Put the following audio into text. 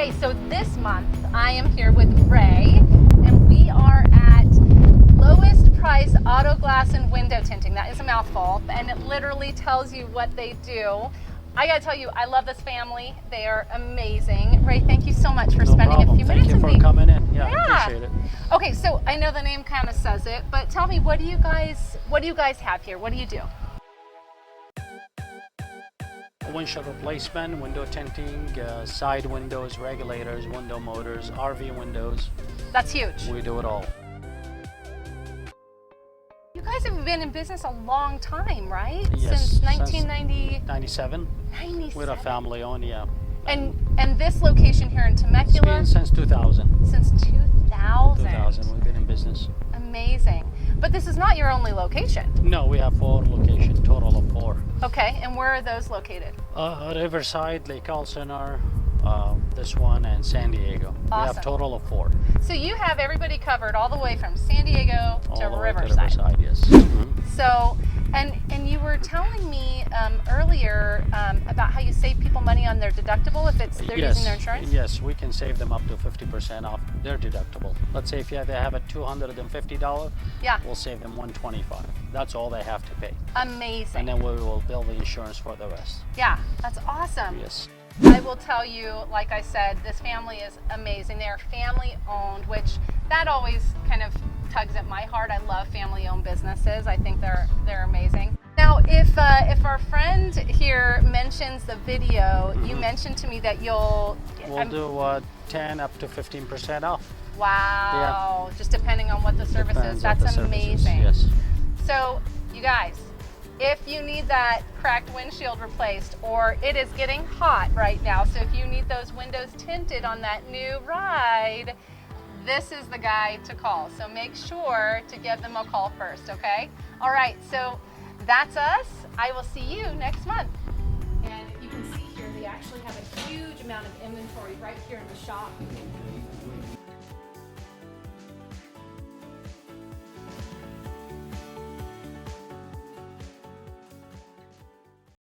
Okay, so this month I am here with Ray, and we are at Lowest Price Auto Glass and Window Tinting. That is a mouthful, and it literally tells you what they do. I gotta tell you, I love this family. They are amazing. Ray, thank you so much for spending a few minutes with me. Thank you for coming in. Yeah, appreciate it. Okay, so I know the name kind of says it, but tell me, what do you guys have here? What do you do? Windshield replacement, window tinting, side windows, regulators, window motors, RV windows. That's huge. We do it all. You guys have been in business a long time, right? Yes. Since 1990. 97. 97. We're a family owned, yeah. And this location here in Temecula? It's been since 2000. Since 2000. 2000, we've been in business. Amazing. But this is not your only location. No, we have 4 locations, total of 4. Okay, and where are those located? Riverside, Lake Elsinore, this one, and San Diego. Awesome. We have total of 4. So you have everybody covered all the way from San Diego to Riverside. To Riverside, yes. Mm-hmm. So, and you were telling me earlier about how you save people money on their deductible if they're using their insurance? Yes, we can save them up to 50% off their deductible. Let's say if they have a $250, we'll save them $125. That's all they have to pay. Amazing. And then we will bill the insurance for the rest. Yeah, that's awesome. Yes. I will tell you, like I said, this family is amazing. They are family owned, which that always kind of tugs at my heart. I love family owned businesses. I think they're amazing. Now, if our friend here mentions the video, you mentioned to me that we'll do 10 up to 15% off. Wow. Yeah. Just depending on what the service is. That's amazing. Yes. So, you guys, if you need that cracked windshield replaced, or it is getting hot right now, so if you need those windows tinted on that new ride, this is the guy to call. So make sure to give them a call first, okay? All right, so that's us. I will see you next month. And you can see here, they actually have a huge amount of inventory right here in the shop.